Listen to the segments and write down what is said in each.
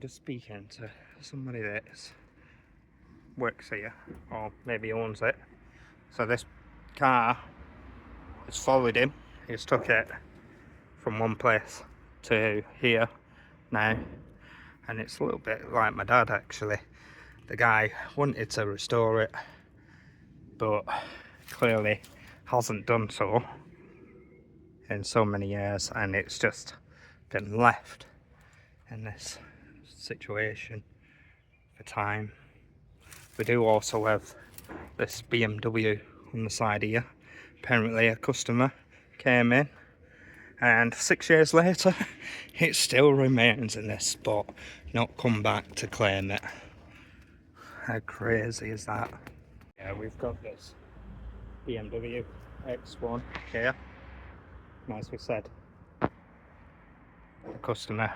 just speaking to somebody that works here, or maybe owns it. So this car has followed him. He's took it from one place to here now, and it's a little bit like my dad actually. The guy wanted to restore it, but clearly hasn't done so in so many years, and it's just been left in this situation for time. We do also have this BMW on the side here. Apparently a customer came in, and 6 years later it still remains in this spot, not come back to claim it. How crazy is that? Yeah, we've got this BMW X1 here. As we said, the customer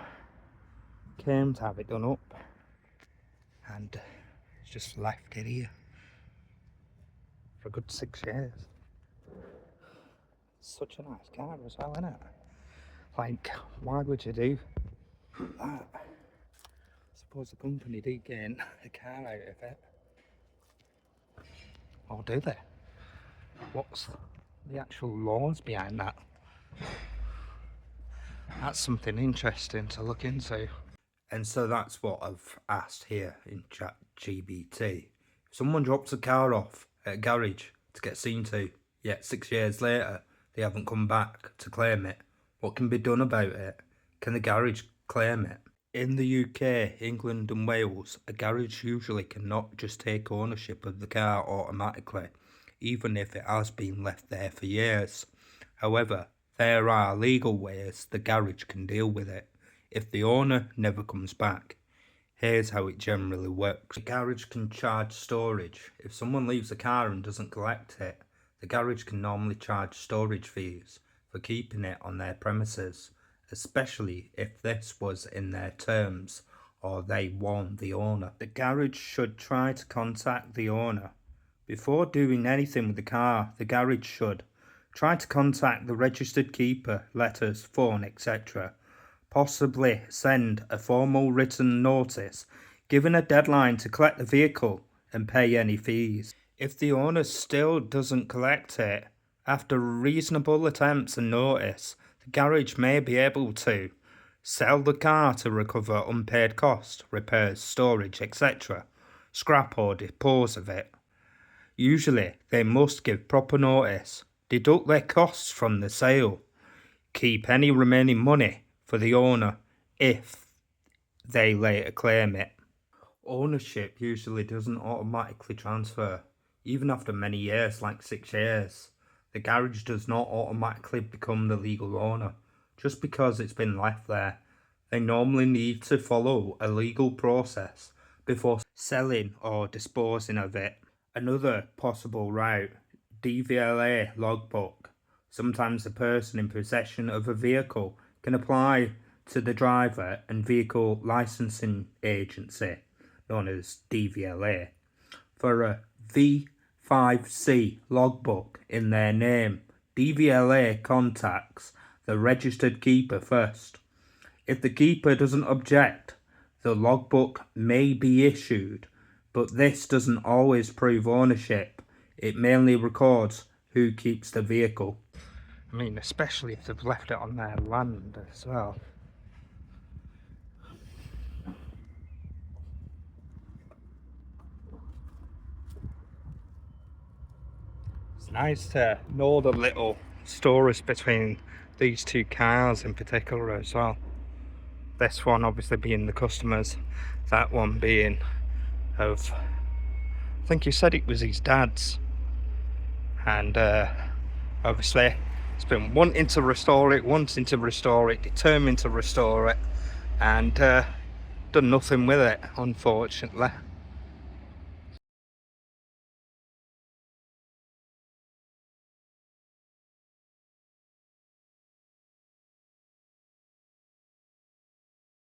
came to have it done up, and it's just left it here for a good 6 years. Such a nice car as well, isn't it? Like, why would you do that? I suppose the company did gain a car out of it. Or do they? What's the actual laws behind that? That's something interesting to look into. And so that's what I've asked here in ChatGPT. If someone drops a car off at a garage to get seen to, yet 6 years later they haven't come back to claim it, what can be done about it? Can the garage claim it? In the UK, England and Wales, a garage usually cannot just take ownership of the car automatically, even if it has been left there for years. However, there are legal ways the garage can deal with it if the owner never comes back. Here's how it generally works. The garage can charge storage. If someone leaves a car and doesn't collect it, the garage can normally charge storage fees for keeping it on their premises, especially if this was in their terms or they warned the owner. The garage should try to contact the owner. Before doing anything with the car, the garage should try to contact the registered keeper, letters, phone, etc. Possibly send a formal written notice, given a deadline to collect the vehicle and pay any fees. If the owner still doesn't collect it, after reasonable attempts and notice, the garage may be able to sell the car to recover unpaid costs, repairs, storage, etc., scrap or dispose of it. Usually, they must give proper notice, deduct their costs from the sale, keep any remaining money for the owner if they later claim it. Ownership usually doesn't automatically transfer, even after many years, like 6 years. The garage does not automatically become the legal owner just because it's been left there. They normally need to follow a legal process before selling or disposing of it. Another possible route, DVLA logbook. Sometimes the person in possession of a vehicle can apply to the driver and vehicle licensing agency, known as DVLA, for a V5C logbook in their name. DVLA contacts the registered keeper first. If the keeper doesn't object, the logbook may be issued, but this doesn't always prove ownership. It mainly records who keeps the vehicle. I mean, especially if they've left it on their land as well. It's nice to know the little stories between these two cars in particular as well. This one obviously being the customer's, that one being of, I think he said it was his dad's, and obviously he's been wanting to restore it, determined to restore it, and done nothing with it, unfortunately.